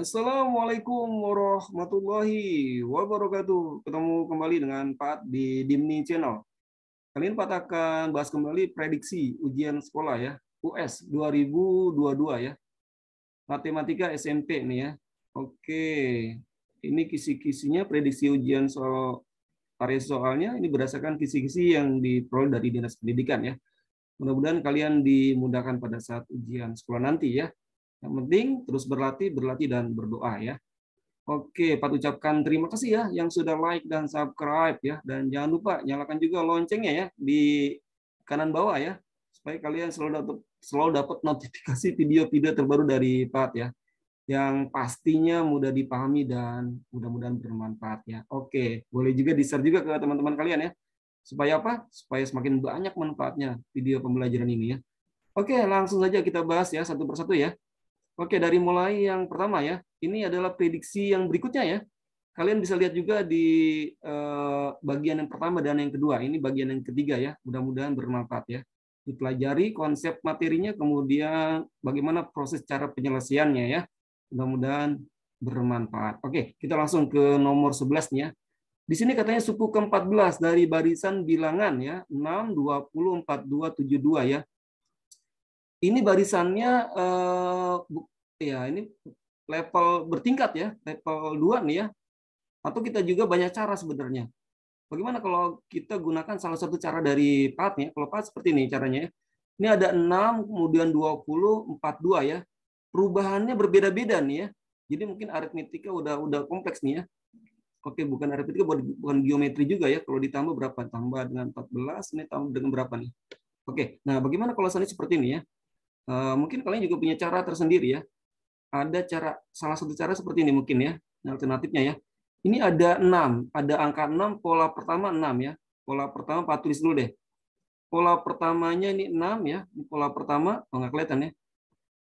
Assalamualaikum warahmatullahi wabarakatuh. Ketemu kembali dengan Pak di Dimni Channel. Kali ini Pak akan bahas kembali prediksi ujian sekolah ya, US 2022 ya. Matematika SMP nih ya. Oke. Ini kisi-kisinya prediksi ujian soal variasi soalnya ini berdasarkan kisi-kisi yang diperoleh dari Dinas Pendidikan ya. Mudah-mudahan kalian dimudahkan pada saat ujian sekolah nanti ya. Yang penting terus berlatih, dan berdoa ya. Oke, Pak ucapkan terima kasih ya yang sudah like dan subscribe ya. Dan jangan lupa nyalakan juga loncengnya ya di kanan bawah ya. Supaya kalian selalu dapat notifikasi video-video terbaru dari Pak ya. Yang pastinya mudah dipahami dan mudah-mudahan bermanfaat ya. Oke, boleh juga di-share juga ke teman-teman kalian ya. Supaya apa? Supaya semakin banyak manfaatnya video pembelajaran ini ya. Oke, langsung saja kita bahas ya satu persatu ya. Oke, dari mulai yang pertama ya. Ini adalah prediksi yang berikutnya ya. Kalian bisa lihat juga di bagian yang pertama dan yang kedua. Ini bagian yang ketiga ya. Mudah-mudahan bermanfaat ya. Dipelajari konsep materinya, kemudian bagaimana proses cara penyelesaiannya ya. Mudah-mudahan bermanfaat. Oke, kita langsung ke nomor 11 nih ya. Di sini katanya suku ke-14 dari barisan bilangan ya. 6, 20, 42, 72 ya. Ini barisannya ya ini level bertingkat ya, level 2 nih ya. Atau kita juga banyak cara sebenarnya. Bagaimana kalau kita gunakan salah satu cara dari PAT ya? Kalau PAT seperti ini caranya ya. Ini ada 6, kemudian 20, 42 ya. Perubahannya berbeda-beda nih ya. Jadi mungkin aritmetika udah kompleks nih ya. Oke, bukan aritmetika, bukan geometri juga ya. Kalau ditambah berapa? Tambah dengan 14, ini tambah dengan berapa nih? Oke, nah bagaimana kalau seandainya seperti ini ya? Mungkin kalian juga punya cara tersendiri ya. Ada salah satu cara seperti ini mungkin ya, alternatifnya ya. Ini ada 6, ada angka 6, pola pertama 6 ya. Pola pertama Pak tulis dulu deh. Pola pertamanya ini 6 ya. Ini pola pertama, nggak kelihatan ya.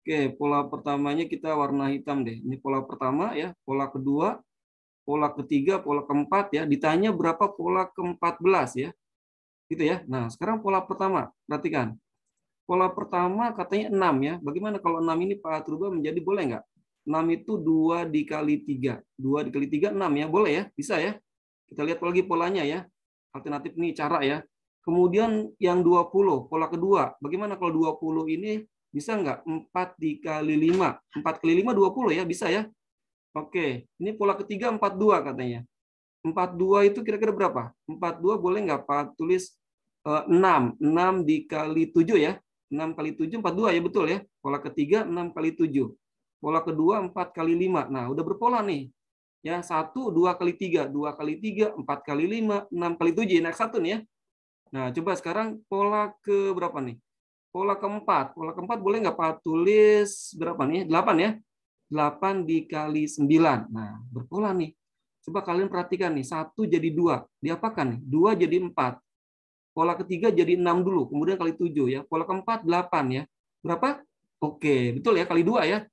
Oke, pola pertamanya kita warna hitam deh. Ini pola pertama ya, pola kedua, pola ketiga, pola keempat ya. Ditanya berapa pola ke-14 ya. Gitu ya. Nah, sekarang pola pertama, perhatikan. Pola pertama katanya 6 ya. Bagaimana kalau 6 ini Pak rubah menjadi boleh nggak? 6 itu 2 dikali 3. 2 dikali 3, 6 ya. Boleh ya? Bisa ya? Kita lihat lagi polanya ya. Alternatif nih cara ya. Kemudian yang 20, pola kedua. Bagaimana kalau 20 ini bisa nggak? 4 dikali 5. 4 kali 5, 20 ya. Bisa ya? Oke. Ini pola ketiga 42 katanya. 42 itu kira-kira berapa? 42 boleh nggak Pak tulis 6. 6 dikali 7 ya. 6 kali 7, 42 ya, betul ya. Pola ketiga 6 kali 7. Pola kedua 4 kali 5. Nah, udah berpola nih. Ya, 1, 2 kali 3. 2 kali 3, 4 kali 5, 6 kali 7. Naik 1 nih ya. Nah, coba sekarang pola ke berapa nih? Pola keempat. Pola keempat boleh nggak Pak tulis berapa nih? 8 ya. 8 dikali 9. Nah, berpola nih. Coba kalian perhatikan nih. 1 jadi 2. Diapakan nih? 2 jadi 4. Pola ketiga jadi 6 dulu, kemudian kali 7 ya. Pola keempat 8 ya. Berapa? Oke, betul ya, kali 2 ya.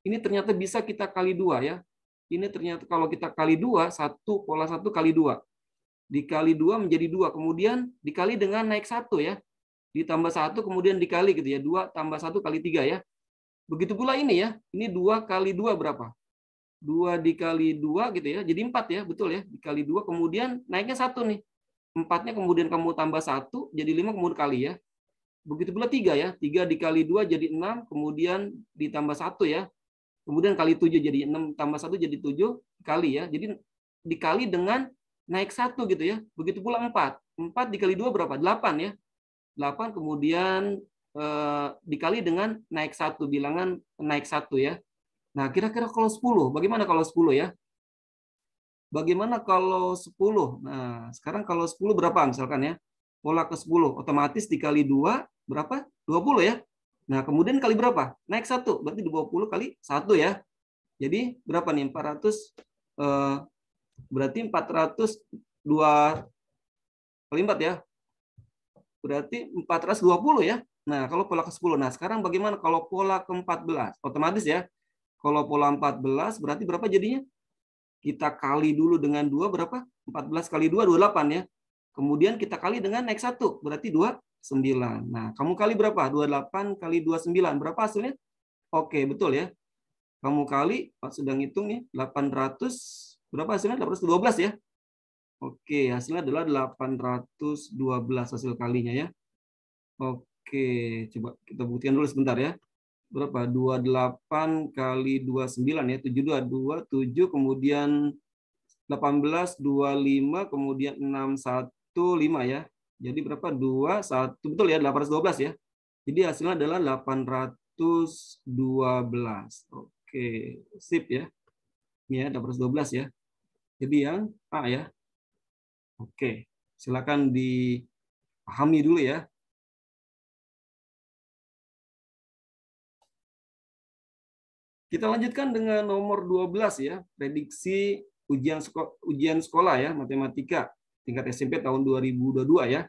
Ini ternyata bisa kita kali 2 ya. Ini ternyata kalau kita kali 2, pola 1 kali 2. Dikali 2 menjadi 2, kemudian dikali dengan naik 1 ya. Ditambah 1 kemudian dikali gitu ya. 2 tambah 1 kali 3 ya. Begitu pula ini ya. Ini 2 kali 2 berapa? 2 dikali 2 gitu ya. Jadi 4 ya, betul ya. Dikali 2 kemudian naiknya 1 nih. 4-nya kemudian kamu tambah 1 jadi 5 kemudian kali ya. Begitu pula 3 ya. 3 dikali 2 jadi 6, kemudian ditambah 1 ya. Kemudian kali 7 jadi 6 tambah 1 jadi 7 kali ya. Jadi dikali dengan naik 1 gitu ya. Begitu pula 4. 4 dikali 2 berapa? 8 ya. 8 kemudian dikali dengan naik 1, bilangan naik 1 ya. Nah, kira-kira kalau 10, bagaimana kalau 10 ya? Bagaimana kalau 10? Nah, sekarang kalau 10 berapa misalkan ya? Pola ke 10, otomatis dikali 2, berapa? 20 ya? Nah, kemudian kali berapa? Naik 1, berarti 20 kali 1 ya. Jadi berapa nih? 400, berarti 402 kali 4 ya. Berarti 420 ya. Nah, kalau pola ke 10. Nah, sekarang bagaimana kalau pola ke 14? Otomatis ya. Kalau pola 14 berarti berapa jadinya? Kita kali dulu dengan 2 berapa? 14 kali 2, 28 ya. Kemudian kita kali dengan naik 1, berarti 29. Nah, kamu kali berapa? 28 kali 29. Berapa hasilnya? Oke, betul ya. Kamu kali, Pak sedang hitung nih, 800, berapa hasilnya? 812 ya. Oke, hasilnya adalah 812 hasil kalinya ya. Oke, coba kita buktikan dulu sebentar ya. Berapa? 28 kali 29 ya, 722, 7, kemudian 18, 25, kemudian 615 ya. Jadi berapa? 2, 1, betul ya, 812 ya. Jadi hasilnya adalah 812. Oke, sip ya. Ini ya, 812 ya. Jadi yang A ya. Oke, silakan dipahami dulu ya. Kita lanjutkan dengan nomor 12 ya, prediksi ujian sekolah ya, matematika tingkat SMP tahun 2022 ya.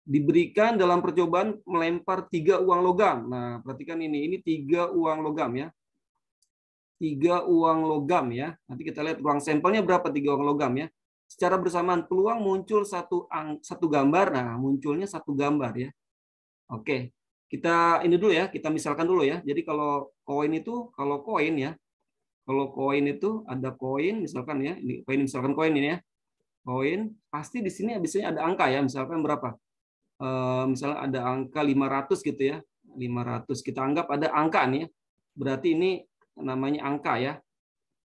Diberikan dalam percobaan melempar 3 uang logam. Nah, perhatikan ini 3 uang logam ya. 3 uang logam ya. Nanti kita lihat ruang sampelnya berapa 3 uang logam ya. Secara bersamaan peluang muncul satu gambar. Nah, munculnya satu gambar ya. Oke. Kita ini dulu ya, kita misalkan dulu ya. Jadi kalau koin itu, kalau koin itu ada koin misalkan ya, ini koin misalkan koin ini ya. Koin pasti di sini biasanya ada angka ya, misalkan berapa? Misalnya ada angka 500 gitu ya. 500 kita anggap ada angka nih ya. Berarti ini namanya angka ya.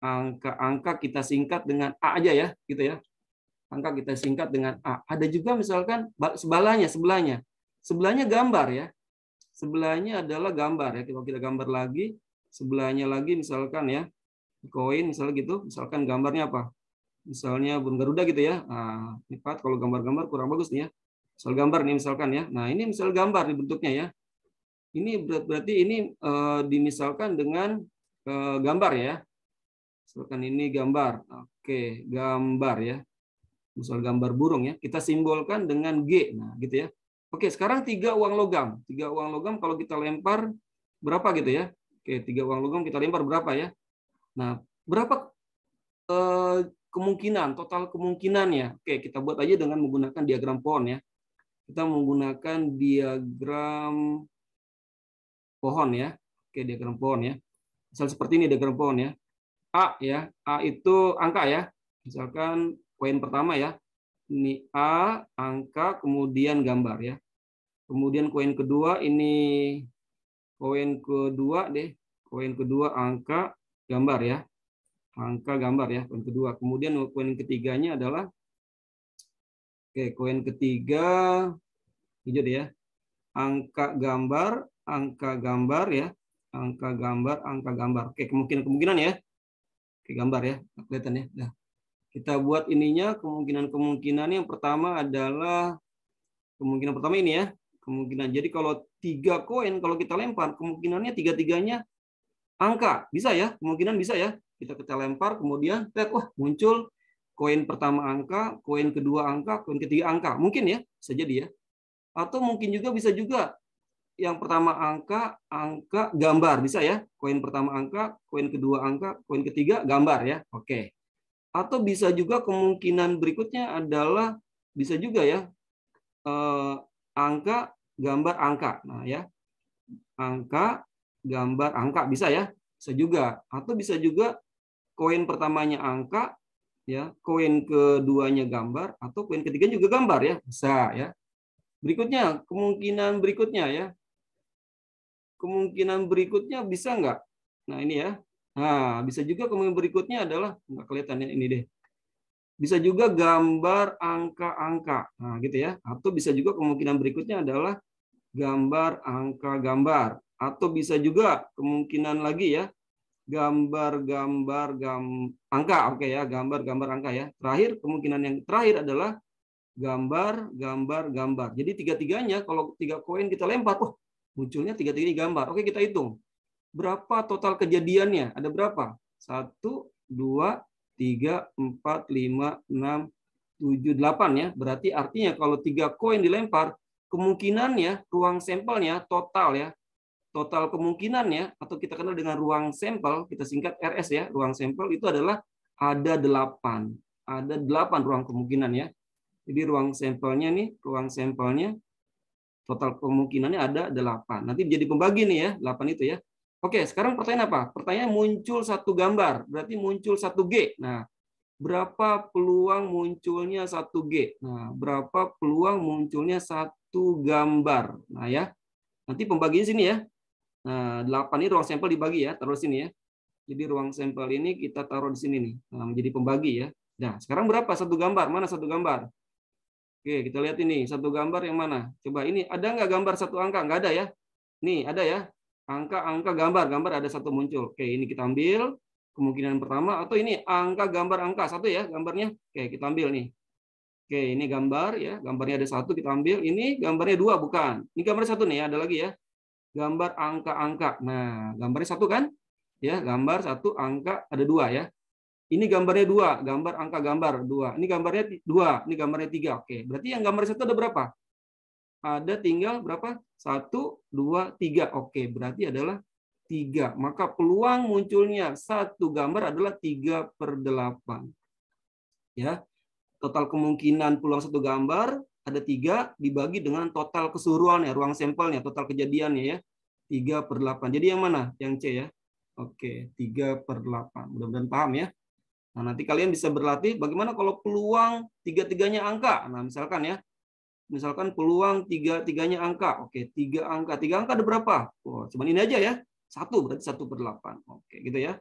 Angka kita singkat dengan A aja ya, gitu ya. Angka kita singkat dengan A. Ada juga misalkan sebelahnya gambar ya. Sebelahnya adalah gambar ya. Kalau kita gambar lagi, sebelahnya lagi misalkan ya, koin misalnya gitu, misalkan gambarnya apa? Misalnya burung Garuda gitu ya. Nah, lihat kalau gambar-gambar kurang bagus nih ya. Misal gambar nih misalkan ya. Nah, ini misal gambar di bentuknya ya. Ini berarti ini dimisalkan dengan gambar ya. Misalkan ini gambar. Oke, gambar ya. Misal gambar burung ya. Kita simbolkan dengan G. Nah, gitu ya. Oke, sekarang 3 uang logam. 3 uang logam kalau kita lempar berapa gitu ya? Oke, 3 uang logam kita lempar berapa ya? Nah, berapa kemungkinan, total kemungkinannya? Oke, kita buat aja dengan menggunakan diagram pohon ya. Kita menggunakan diagram pohon ya. Oke, diagram pohon ya. Misal seperti ini diagram pohon ya. A ya, A itu angka ya. Misalkan poin pertama ya. Ini A, angka, kemudian gambar ya. Kemudian koin kedua ini koin kedua deh. Koin kedua angka, gambar ya. Angka, gambar ya, koin kedua. Kemudian koin ketiganya adalah koin ketiga hijau deh ya. Angka, gambar ya. Angka, gambar. Oke, kemungkinan ya. Oke, gambar ya. Kelihatan ya. Nah, kita buat ininya kemungkinan yang pertama adalah kemungkinan pertama ini ya. Kemungkinan. Jadi kalau 3 koin kalau kita lempar kemungkinannya 3-tiganya angka. Bisa ya? Kemungkinan bisa ya. Kita lempar kemudian wah muncul koin pertama angka, koin kedua angka, koin ketiga angka. Mungkin ya, bisa jadi ya. Atau mungkin juga bisa juga yang pertama angka, gambar bisa ya. Koin pertama angka, koin kedua angka, koin ketiga gambar ya. Oke. Atau bisa juga kemungkinan berikutnya adalah bisa juga ya angka, gambar, angka. Nah ya, angka, gambar, angka bisa ya, bisa juga. Atau bisa juga koin pertamanya angka, ya, koin keduanya gambar, atau koin ketiganya juga gambar ya, bisa ya. Berikutnya, kemungkinan berikutnya ya, kemungkinan berikutnya bisa nggak? Nah ini ya, nah bisa juga kemungkinan berikutnya adalah nggak kelihatan ya ini deh. Bisa juga gambar angka-angka, nah gitu ya. Atau bisa juga kemungkinan berikutnya adalah gambar angka gambar. Atau bisa juga kemungkinan lagi ya, gambar angka. Oke ya, gambar angka ya. Terakhir, kemungkinan yang terakhir adalah gambar. Jadi tiga-tiganya kalau 3 koin kita lempar, munculnya tiga-tiganya gambar. Oke, kita hitung. Berapa total kejadiannya? Ada berapa? 1, 2, 3, 4, 5, 6, 7, 8 ya. Berarti artinya kalau 3 koin dilempar, kemungkinannya ruang sampelnya total ya. Total kemungkinannya atau kita kenal dengan ruang sampel, kita singkat RS ya. Ruang sampel itu adalah ada 8. Ada 8 ruang kemungkinan ya. Jadi ruang sampelnya total kemungkinannya ada 8. Nanti jadi pembagi nih ya, 8 itu ya. Oke, sekarang pertanyaan apa? Pertanyaan muncul satu gambar, berarti muncul satu G. Nah, berapa peluang munculnya satu G? Nah, berapa peluang munculnya satu gambar? Nah, ya. Nanti pembagian sini ya. Nah, 8 ini ruang sampel dibagi ya, taruh sini ya. Jadi ruang sampel ini kita taruh di sini nih. Nah, menjadi pembagi ya. Nah, sekarang berapa satu gambar? Mana satu gambar? Oke, kita lihat ini. Satu gambar yang mana? Coba ini, ada nggak gambar satu angka? Nggak ada ya? Nih, ada ya. Angka-angka gambar. Gambar ada satu muncul. Oke, ini kita ambil. Kemungkinan pertama. Atau ini angka gambar angka. Satu ya gambarnya. Oke, kita ambil nih. Oke, ini gambar ya. Gambarnya ada satu, kita ambil. Ini gambarnya dua, bukan. Ini gambarnya satu nih, ada lagi ya. Gambar angka-angka. Nah, gambarnya satu kan? Ya, gambar satu, angka ada dua ya. Ini gambarnya dua, gambar angka gambar dua. Ini gambarnya dua, ini gambarnya tiga. Oke, berarti yang gambar satu ada berapa? Ada tinggal berapa? Satu, dua, tiga. Oke, berarti adalah tiga. Maka peluang munculnya satu gambar adalah 3/8. Ya, total kemungkinan peluang satu gambar ada 3 dibagi dengan total keseluruhannya, ruang sampelnya, total kejadiannya ya. 3/8. Jadi yang mana? Yang C ya. Oke, 3/8. Mudah-mudahan paham ya. Nah, nanti kalian bisa berlatih bagaimana kalau peluang tiga-tiganya angka. Nah, misalkan ya. Misalkan peluang tiga-tiganya angka. Oke, 3 angka. 3 angka ada berapa? Oh, cuman ini aja ya. 1 berarti 1/8. Oke, gitu ya.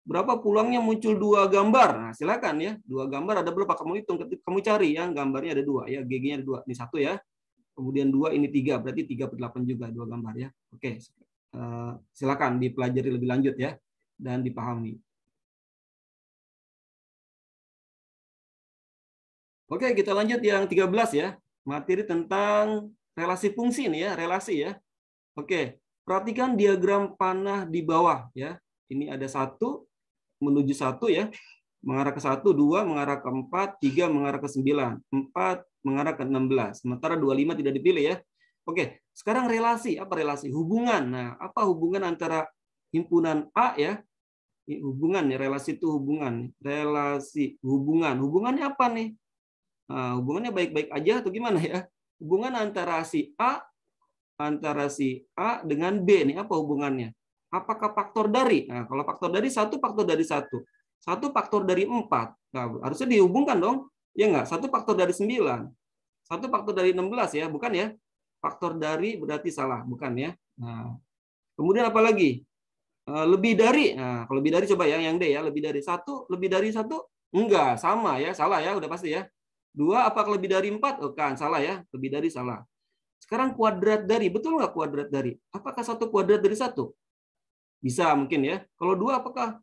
Berapa peluangnya muncul 2 gambar? Nah, silakan ya. 2 gambar ada berapa? Kamu hitung, kamu cari ya. Gambarnya ada 2 ya, GG-nya ada 2. Ini 1 ya. Kemudian 2, ini 3, berarti 3/8 juga 2 gambar ya. Oke. Silakan dipelajari lebih lanjut ya dan dipahami. Oke, kita lanjut yang 13 ya. Materi tentang relasi fungsi nih ya, relasi ya. Oke, perhatikan diagram panah di bawah ya. Ini ada 1 menuju 1 ya. Mengarah ke 1, 2 mengarah ke 4, 3 mengarah ke 9, 4 mengarah ke 16. Sementara 25 tidak dipilih ya. Oke, sekarang relasi. Apa relasi? Hubungan. Nah, apa hubungan antara himpunan A ya? Hubungan ya, relasi itu hubungan. Relasi hubungan. Hubungannya apa nih? Nah, hubungannya baik-baik aja atau gimana ya? Hubungan antara si A dengan B nih, apa hubungannya? Apakah faktor dari? Nah, kalau faktor dari 1, faktor dari 1. 1 faktor dari 4. Nah, harusnya dihubungkan dong. Ya enggak? 1 faktor dari 9. 1 faktor dari 16 ya, bukan ya? Faktor dari berarti salah, bukan ya? Nah, kemudian apa lagi? Lebih dari. Nah, kalau lebih dari coba ya, yang D ya, lebih dari 1, lebih dari 1? Enggak, sama ya, salah ya, udah pasti ya. 2 apakah lebih dari 4? Oh, kan, salah ya, lebih dari salah. Sekarang kuadrat dari, betul nggak kuadrat dari? Apakah 1 kuadrat dari 1? Bisa mungkin ya. Kalau 2 apakah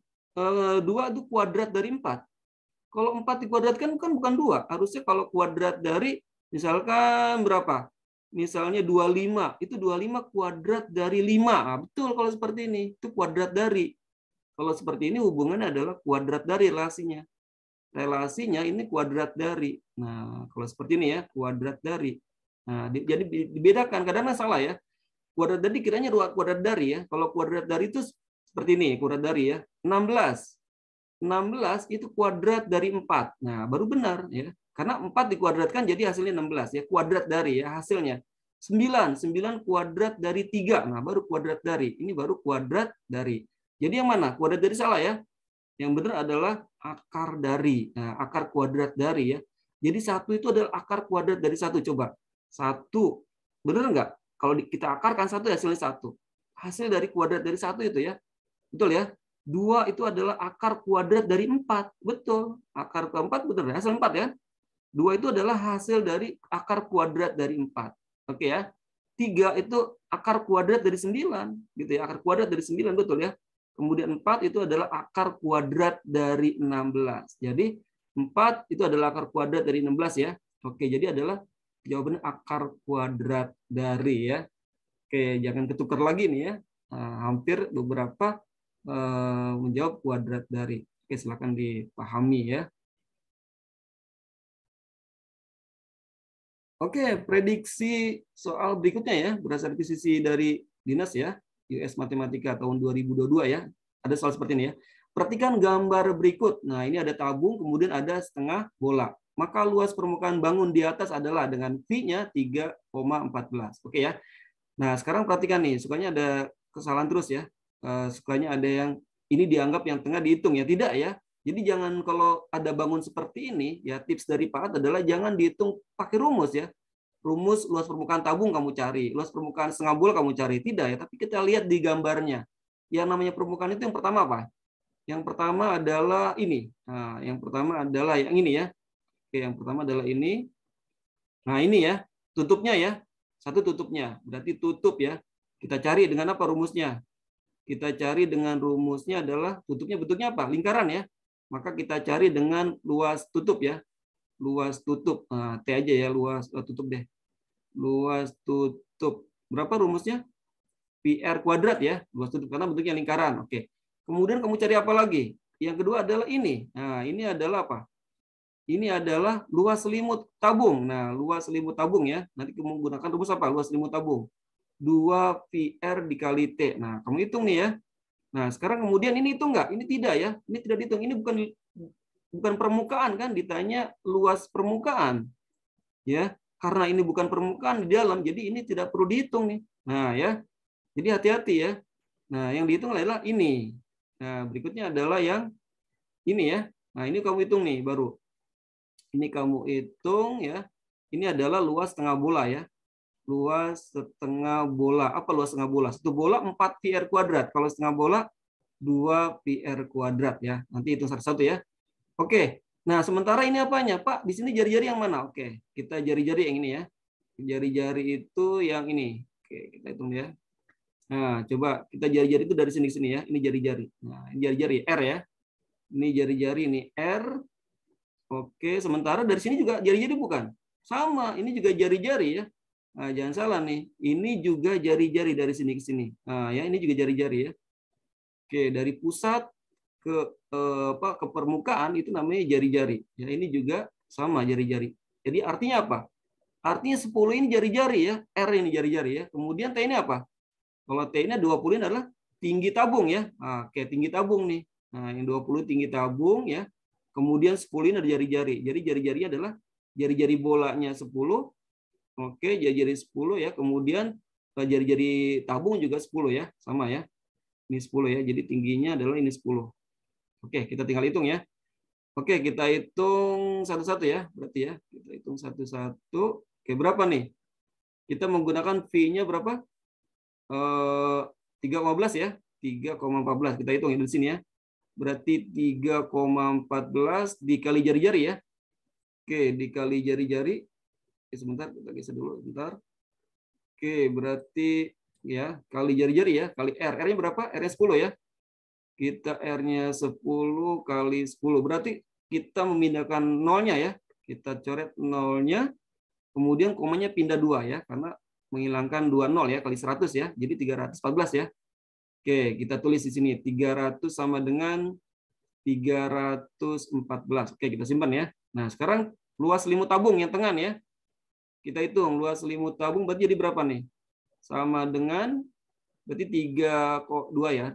2 itu kuadrat dari 4? Kalau 4 dikuadratkan kan bukan 2. Harusnya kalau kuadrat dari misalkan berapa? Misalnya 25. Itu 25 kuadrat dari 5. Nah, betul kalau seperti ini. Itu kuadrat dari. Kalau seperti ini hubungannya adalah kuadrat dari relasinya. Relasinya ini kuadrat dari. Nah, kalau seperti ini ya, kuadrat dari. Nah, jadi dibedakan. Kadang-kadang salah ya. Kuadrat dari kiranya kuadrat dari ya. Kalau kuadrat dari itu seperti ini, kuadrat dari ya. 16. 16 itu kuadrat dari 4. Nah, baru benar ya. Karena 4 dikuadratkan jadi hasilnya 16 ya. Kuadrat dari ya hasilnya. 9 kuadrat dari 3. Nah, baru kuadrat dari. Ini baru kuadrat dari. Jadi yang mana? Kuadrat dari salah ya. Yang benar adalah akar dari. Nah, akar kuadrat dari ya. Jadi 1 itu adalah akar kuadrat dari 1. Coba. 1. Benar nggak? Kalau kita akarkan 1 hasilnya 1. Hasil dari kuadrat dari 1 itu ya. Betul ya? 2 itu adalah akar kuadrat dari 4. Betul. Akar keempat betul ya. Hasil 4 ya. 2 itu adalah hasil dari akar kuadrat dari 4. Oke ya. 3 itu akar kuadrat dari 9. Gitu ya. Akar kuadrat dari 9 betul ya. Kemudian 4 itu adalah akar kuadrat dari 16. Jadi 4 itu adalah akar kuadrat dari 16 ya. Oke, jadi adalah jawabannya akar kuadrat dari ya. Oke, jangan ketukar lagi nih ya. Nah, hampir beberapa menjawab kuadrat dari. Oke, silakan dipahami ya. Oke, prediksi soal berikutnya ya, berdasarkan sisi dari Dinas ya, US Matematika tahun 2022 ya. Ada soal seperti ini ya. Perhatikan gambar berikut. Nah, ini ada tabung, kemudian ada setengah bola. Maka luas permukaan bangun di atas adalah dengan V-nya 3,14. Oke ya. Nah, sekarang perhatikan nih, sukanya ada kesalahan terus ya. sukanya ada yang ini dianggap yang tengah dihitung ya, tidak ya. Jadi jangan kalau ada bangun seperti ini ya, tips dari Pak Ad adalah jangan dihitung pakai rumus ya. Rumus luas permukaan tabung kamu cari, luas permukaan setengah bola kamu cari, tidak ya. Tapi kita lihat di gambarnya. Yang namanya permukaan itu yang pertama apa? Yang pertama adalah ini. Nah, yang pertama adalah yang ini ya. Oke, yang pertama adalah ini. Nah, ini ya, tutupnya ya. Satu tutupnya, berarti tutup ya. Kita cari dengan apa rumusnya? Kita cari dengan rumusnya adalah tutupnya bentuknya apa? Lingkaran ya. Maka kita cari dengan luas tutup ya. Luas tutup. Nah, T aja ya, luas tutup deh. Luas tutup. Berapa rumusnya? PR kuadrat ya. Luas tutup karena bentuknya lingkaran. Oke. Kemudian kamu cari apa lagi? Yang kedua adalah ini. Nah, ini adalah apa? Ini adalah luas selimut tabung. Nah, luas selimut tabung ya. Nanti kamu gunakan rumus apa? Luas selimut tabung. 2 PR dikali T. Nah, kamu hitung nih ya. Nah, sekarang kemudian ini hitung nggak? Ini tidak ya. Ini tidak dihitung. Ini bukan permukaan kan? Ditanya luas permukaan. Ya. Karena ini bukan permukaan di dalam, jadi ini tidak perlu dihitung nih. Nah, ya. Jadi hati-hati ya. Nah, yang dihitung adalah ini. Nah, berikutnya adalah yang ini ya. Nah, ini kamu hitung nih baru. Ini kamu hitung ya. Ini adalah luas setengah bola ya. Luas setengah bola. Apa luas setengah bola? Satu bola 4 PR kuadrat. Kalau setengah bola 2 PR kuadrat ya. Nanti hitung satu-satu ya. Oke. Nah, sementara ini apanya? Pak, di sini jari-jari yang mana? Oke, kita jari-jari yang ini ya. Jari-jari itu yang ini. Oke, kita hitung ya. Nah, coba kita jari-jari itu dari sini ke sini ya. Ini jari-jari. Nah, ini jari-jari R ya. Ini jari-jari ini R. Oke, sementara dari sini juga jari-jari bukan? Sama, ini juga jari-jari ya. Nah, jangan salah nih. Ini juga jari-jari dari sini ke sini. Nah, ya ini juga jari-jari ya. Oke, dari pusat ke ke permukaan itu namanya jari-jari. Ya, ini juga sama jari-jari. Jadi artinya apa? Artinya 10 ini jari-jari ya, R ini jari-jari ya. Kemudian T ini apa? Kalau T ini 20 ini adalah tinggi tabung ya. Nah, kayak tinggi tabung nih. Nah, yang 20 tinggi tabung ya. Kemudian 10 ini ada jari-jari. Jadi jari-jari adalah jari-jari bolanya 10. Oke, jari-jari 10 ya. Kemudian jari-jari tabung juga 10 ya. Sama ya. Ini 10 ya. Jadi tingginya adalah ini 10. Oke, kita tinggal hitung ya. Oke, kita hitung satu-satu ya. Berarti ya. Kita hitung satu-satu. Oke, berapa nih? Kita menggunakan V-nya berapa? 3,14 ya. 3,14. Kita hitung ya di sini ya. Berarti 3,14 dikali jari-jari ya. Oke, dikali jari-jari. Sebentar, kita geser dulu. Sebentar. Oke, berarti ya kali jari-jari ya. Kali R. R-nya berapa? R-nya 10 ya. Kita R-nya 10 kali 10. Berarti kita memindahkan nolnya ya. Kita coret nolnya. Kemudian komanya pindah 2 ya. Karena menghilangkan 2 nol ya. Kali 100 ya. Jadi 314 ya. Oke, kita tulis di sini 300 sama dengan 314. Oke, kita simpan ya. Nah, sekarang luas selimut tabung yang tengah ya. Kita hitung luas selimut tabung berarti jadi berapa nih? Sama dengan berarti 3,2 ya.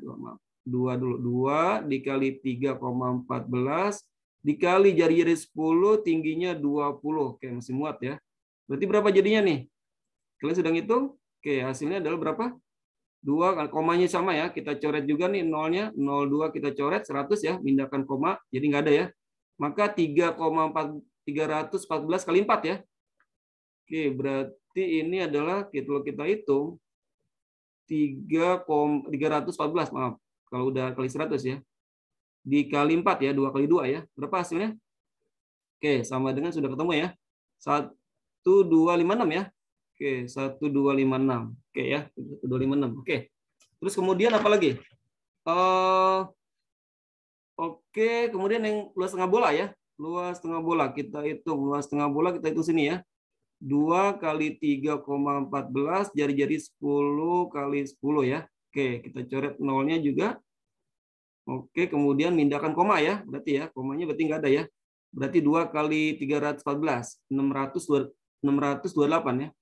2 dulu. 2 dikali 3,14 dikali jari-jari 10 tingginya 20. Oke, masih muat ya. Berarti berapa jadinya nih? Kalian sudah ngitung? Oke, hasilnya adalah berapa? 2, komanya sama ya, kita coret juga nih nolnya, 02 kita coret, 100 ya, pindahkan koma, jadi nggak ada ya. Maka 3,314 kali 4 ya. Oke, berarti ini adalah kalau kita hitung 314, maaf, kalau udah kali 100 ya. Dikali 4 ya, 2 kali 2 ya. Berapa hasilnya? Oke, sama dengan sudah ketemu ya. 1256 ya. Oke, 1256. Oke ya, 1256. Oke. Terus kemudian apa lagi? Oke, kemudian yang luas tengah bola ya. Luas tengah bola kita hitung. Luas tengah bola kita hitung sini ya. 2 kali 3,14 jari-jari 10 kali 10 ya. Oke, kita coret nolnya juga. Oke, kemudian mindahkan koma ya. Berarti ya, komanya berarti nggak ada ya. Berarti 2 kali 314, 628 ya.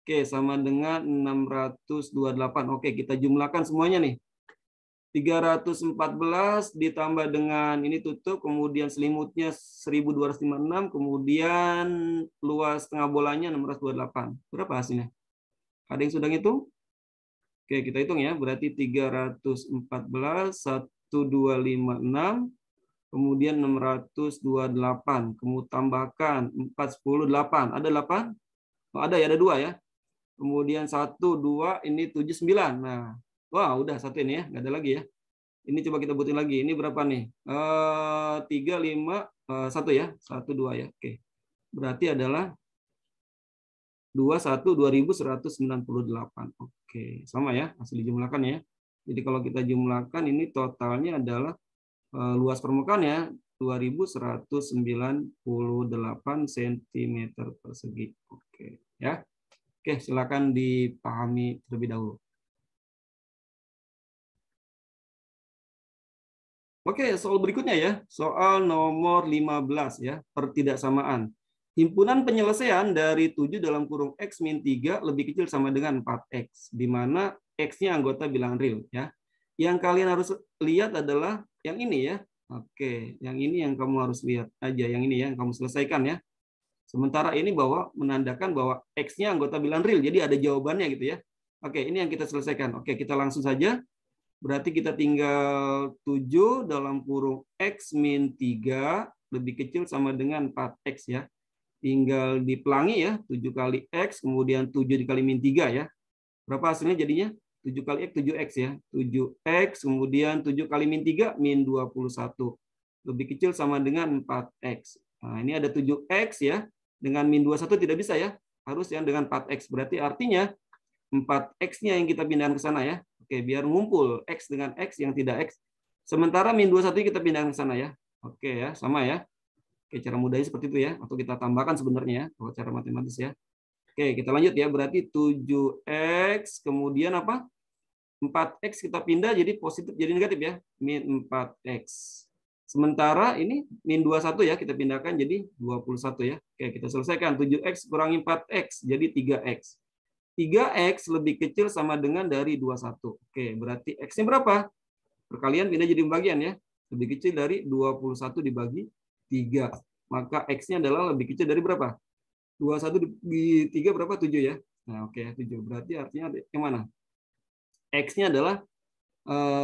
Oke, sama dengan 628. Oke, kita jumlahkan semuanya nih. 314 ditambah dengan ini tutup, kemudian selimutnya 1256, kemudian luas tengah bolanya 628. Berapa hasilnya? Ada yang sudah ngitung? Oke, kita hitung ya. Berarti 314, 1256, kemudian 628. Kemudian tambahkan 410, 8. Ada 8? Oh, ada ya, ada 2 ya. Kemudian 1, 2, ini 7, 9. Nah, wah udah satu ini ya, nggak ada lagi ya. Ini coba kita butuhin lagi. Ini berapa nih? 3, 5, 1 ya. 1, 2 ya. Oke. Berarti adalah 21.198. Oke, sama ya, hasil dijumlahkan ya. Jadi kalau kita jumlahkan ini totalnya adalah luas permukaan ya 2198 cm persegi. Oke, ya. Oke, silakan dipahami terlebih dahulu. Oke, soal berikutnya ya. Soal nomor 15 ya, pertidaksamaan. Himpunan penyelesaian dari 7 dalam kurung X min 3 lebih kecil sama dengan 4X, di mana X-nya anggota bilangan real ya. Yang kalian harus lihat adalah yang ini ya. Oke, yang ini yang kamu harus lihat aja, yang ini ya, yang kamu selesaikan ya. Sementara ini bahwa menandakan bahwa X-nya anggota bilangan real, jadi ada jawabannya gitu ya. Oke, ini yang kita selesaikan. Oke, kita langsung saja. Berarti kita tinggal 7 dalam kurung X min 3 lebih kecil sama dengan 4X ya. Tinggal dipelangi ya, 7 kali X, kemudian 7 dikali min 3 ya. Berapa hasilnya jadinya? 7 kali X, 7X ya. 7X, kemudian 7 kali min 3, min 21. Lebih kecil sama dengan 4X. Nah, ini ada 7X ya. Dengan min 21 tidak bisa ya. Harus yang dengan 4X. Berarti artinya 4X-nya yang kita pindahkan ke sana ya. Oke, biar ngumpul X dengan X yang tidak X. Sementara min 21 kita pindahkan ke sana ya. Oke ya, sama ya. Oke, cara mudahnya seperti itu ya. Atau kita tambahkan sebenarnya ya, kalau cara matematis ya. Oke, kita lanjut ya. Berarti 7X, kemudian apa? 4X kita pindah jadi positif, jadi negatif ya. Min 4X. Sementara ini min 21 ya, kita pindahkan jadi 21 ya. Oke, kita selesaikan. 7X kurangi 4X, jadi 3X. 3X lebih kecil sama dengan dari 21. Oke, berarti X-nya berapa? Perkalian pindah jadi pembagian ya. Lebih kecil dari 21 dibagi 3. Maka X-nya adalah lebih kecil dari berapa? 21 dibagi 3 berapa? 7 ya. Nah, oke, 7. Berarti artinya yang mana? X-nya adalah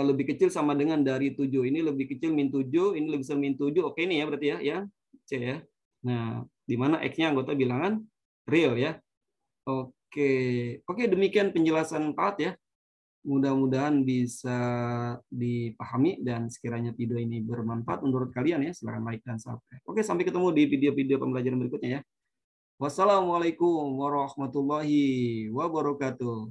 lebih kecil sama dengan dari 7. Ini lebih kecil min 7, ini lebih besar min 7. Oke, ini ya berarti ya, ya. C ya. Nah, di mana X-nya anggota bilangan real ya. Oke, demikian penjelasan Pak ya. Mudah-mudahan bisa dipahami dan sekiranya video ini bermanfaat menurut kalian ya, silahkan like dan subscribe. Oke, sampai ketemu di video-video pembelajaran berikutnya ya. Wassalamualaikum warahmatullahi wabarakatuh.